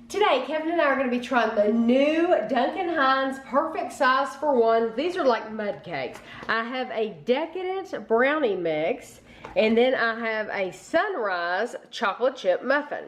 Today, Kevin and I are going to be trying the new Duncan Hines Perfect Size for One. These are like mud cakes. I have a Decadent Brownie mix, and then I have a Sunrise Chocolate Chip Muffin.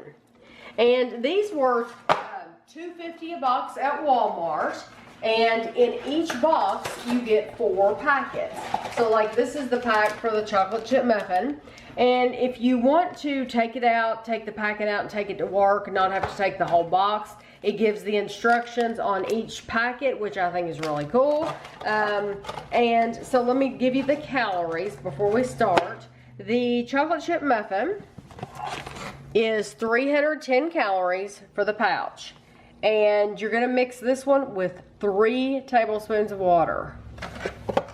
And these were $2.50 a box at Walmart. And in each box, you get 4 packets. So like this is the pack for the chocolate chip muffin. And if you want to take it out, take the packet out and take it to work and not have to take the whole box, it gives the instructions on each packet, which I think is really cool. And so let me give you the calories before we start. The chocolate chip muffin is 310 calories for the pouch. And you're gonna mix this one with 3 tablespoons of water.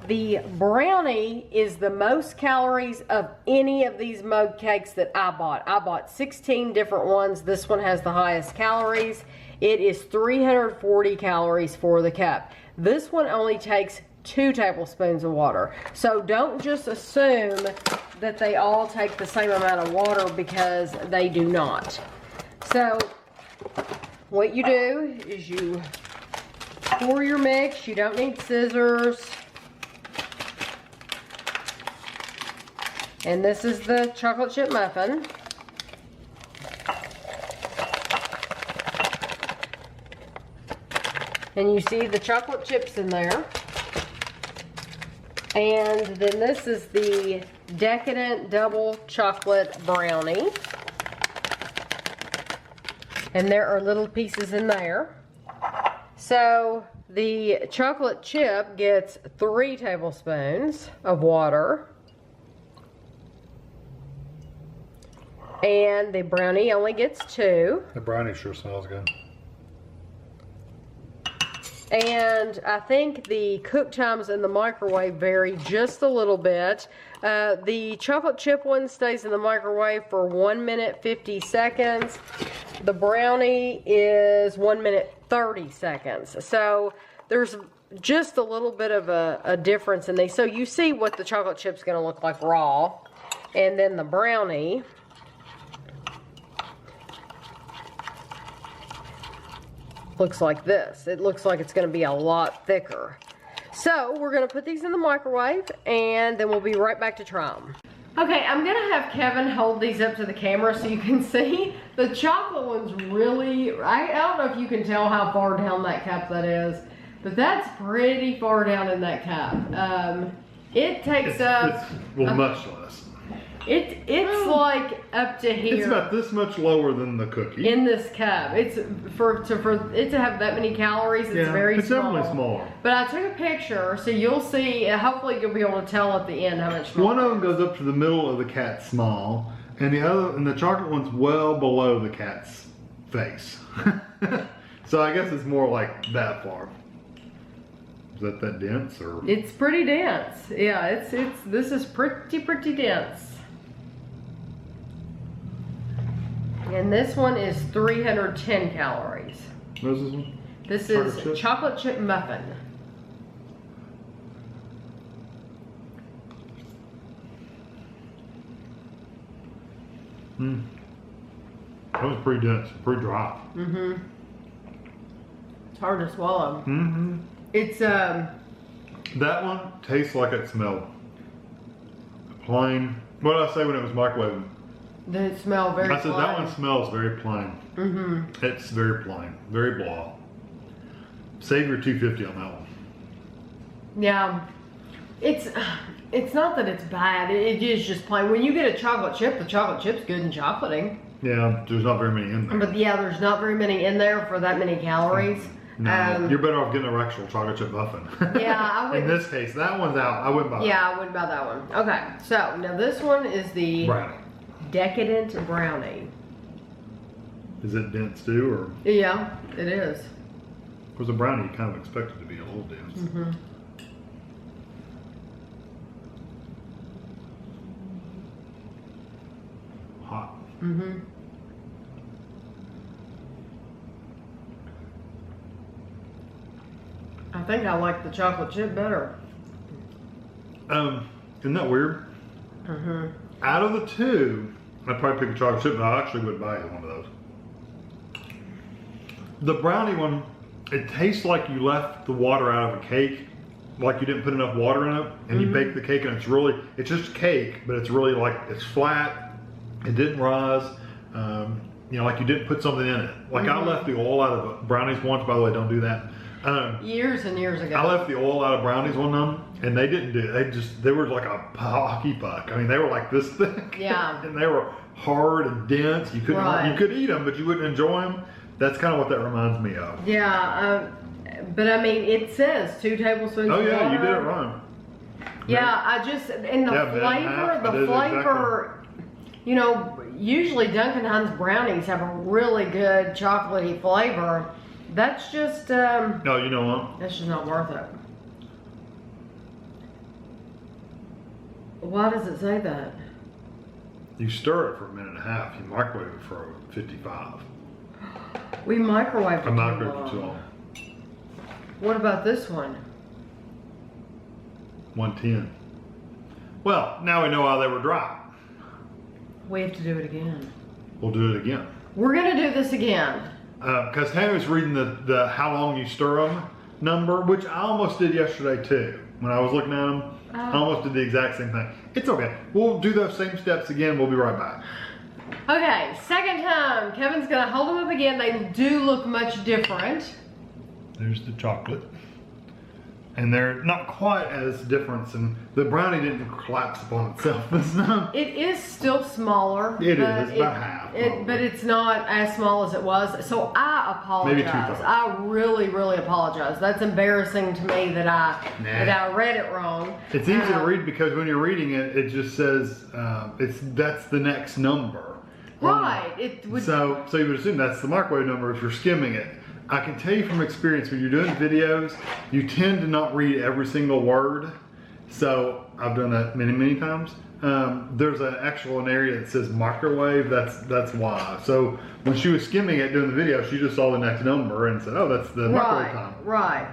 The brownie is the most calories of any of these mug cakes that I bought. I bought 16 different ones. This one has the highest calories. It is 340 calories for the cup. This one only takes 2 tablespoons of water. So don't just assume that they all take the same amount of water, because they do not. So what you do is you pour your mix. You don't need scissors. And this is the chocolate chip muffin. And you see the chocolate chips in there. And then this is the Decadent Double Chocolate Brownie. And there are little pieces in there. So the chocolate chip gets 3 tablespoons of water. And the brownie only gets 2. The brownie sure smells good. And I think the cook times in the microwave vary just a little bit. The chocolate chip one stays in the microwave for 1 minute 50 seconds. The brownie is 1 minute 30 seconds. So there's just a little bit of a difference in these. So you see what the chocolate chip's gonna look like raw. And then the brownie looks like this. It looks like it's going to be a lot thicker. So we're going to put these in the microwave, and then we'll be right back to try them. Okay, I'm going to have Kevin hold these up to the camera so you can see. The chocolate one's really, I don't know if you can tell how far down that cup that is, but that's pretty far down in that cup. It takes up... Well, much less. It's like up to here. It's about this much lower than the cookie. In this cup. It's for it to have that many calories, it's very it's small. Definitely smaller. But I took a picture, so you'll see, hopefully you'll be able to tell at the end how much smaller. One of them goes up to the middle of the cat's small, and the chocolate one's well below the cat's face. So I guess it's more like that far. Is that dense, or? It's pretty dense. Yeah, this is pretty dense. And this one is 310 calories. What is this one? This is chocolate chip muffin. That was pretty dense, pretty dry. It's hard to swallow. It's that one tastes like it smelled plain. What did I say when it was microwave? They smell very plain. I said that one smells very plain. It's very plain, very blah. Save your $2.50 on that one. Yeah, it's not that it's bad. It is just plain. When you get a chocolate chip, the chocolate chip's good and chocolatey. Yeah, there's not very many in there. But yeah, there's not very many in there for that many calories. No, you're better off getting an actual chocolate chip muffin. Yeah, I would. In this case, that one's out. I wouldn't buy that. Yeah, I wouldn't buy that one. Okay, so now this one is the brownie. Decadent Brownie. Is it dense too, or? Yeah, it is. Because a brownie, you kind of expect it to be a little dense. Hot. I think I like the chocolate chip better. Isn't that weird? Out of the two, I'd probably pick a chocolate chip, but I actually would buy one of those. The brownie one, it tastes like you left the water out of a cake, like you didn't put enough water in it, and you bake the cake, and it's just cake, but it's really like, it's flat, it didn't rise, you know, like you didn't put something in it. Like I left the oil out of brownies once, by the way, don't do that. Years and years ago. I left the oil out of brownies one time, and they didn't do it. They were like a hockey puck. I mean, they were like this thick. Yeah. And they were hard and dense. You could eat them, but you wouldn't enjoy them. That's kind of what that reminds me of. Yeah, but I mean, it says 2 tablespoons Oh of yeah, water. you did it right. Yeah, and the flavor, you know, usually Duncan Hines brownies have a really good chocolatey flavor. That's just, no, you know what? that's just not worth it. Why does it say that? You stir it for a minute and a half. You microwave it for 55. We microwaved it I microwaved it too long. What about this one? 110. Well, now we know why they were dry. We have to do it again. We'll do it again. We're gonna do this again. Because Tammy was reading the how long you stir them number, which I almost did yesterday too. When I was looking at them, I almost did the exact same thing. It's okay. We'll do those same steps again. We'll be right back. Okay, second time. Kevin's gonna hold them up again. They do look much different. There's the chocolate. And they're not quite as different, and the brownie didn't collapse upon itself this time. It is still smaller. It is, about half. But it's not as small as it was. So I apologize. Maybe 2/3. I really, really apologize. That's embarrassing to me that I read it wrong. It's easy to read because when you're reading it, it just says that's the next number. Right. So you would assume that's the microwave number if you're skimming it. I can tell you from experience, when you're doing videos, you tend to not read every single word. So I've done that many, many times. There's an area that says microwave. That's why. So when she was skimming it doing the video, she just saw the next number and said, "Oh, that's the microwave time." Right.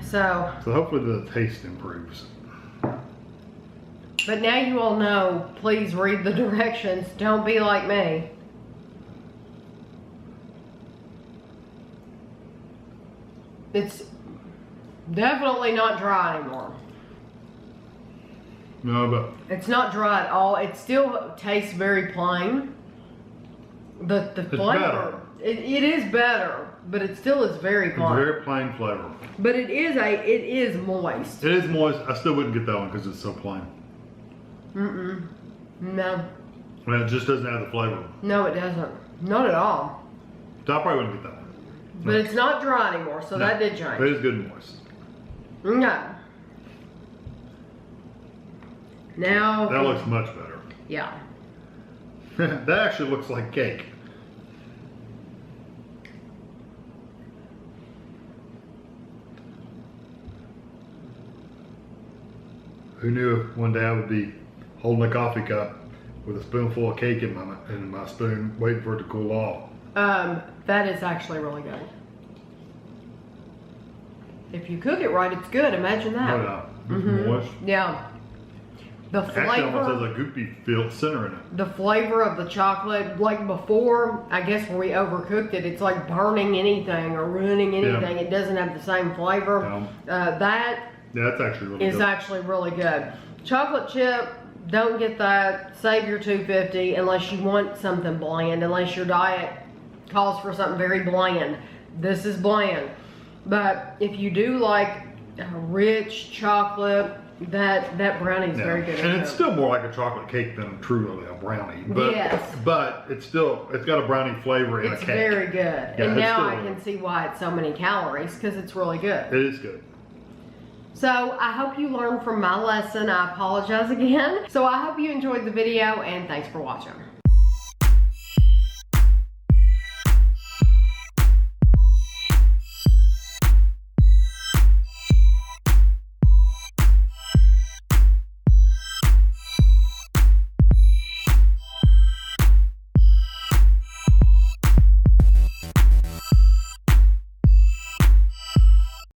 So hopefully the taste improves. But now you all know. Please read the directions. Don't be like me. It's definitely not dry anymore. No, but it's not dry at all. It still tastes very plain. The flavor, it is better, but it still is very plain. It's very plain flavor. But it is moist. It is moist. I still wouldn't get that one because it's so plain. No. Well, it just doesn't have the flavor. No, it doesn't. Not at all. So I probably wouldn't get that one. But it's not dry anymore, so that did change. It is good and moist. No. Now. That looks much better. Yeah. That actually looks like cake. Who knew one day I would be holding a coffee cup with a spoonful of cake in my spoon, waiting for it to cool off. That is actually really good. If you cook it right, it's good. Imagine that. Oh yeah, it's moist. Yeah. The flavor. Actually, almost has a goopy feel center in it. The flavor of the chocolate, like before, I guess when we overcooked it, it's like burning anything or ruining anything. It doesn't have the same flavor. That's actually really good. Is actually really good. Chocolate chip, don't get that. Save your $2.50 unless you want something bland. Unless your diet calls for something very bland. This is bland. But if you do like rich chocolate, that brownie is very good. And it's still more like a chocolate cake than truly a brownie. But, but it's got a brownie flavor in a cake. It's very good. Yeah, and now I can see why it's so many calories, because it's really good. It is good. So I hope you learned from my lesson. I apologize again. So I hope you enjoyed the video, and thanks for watching.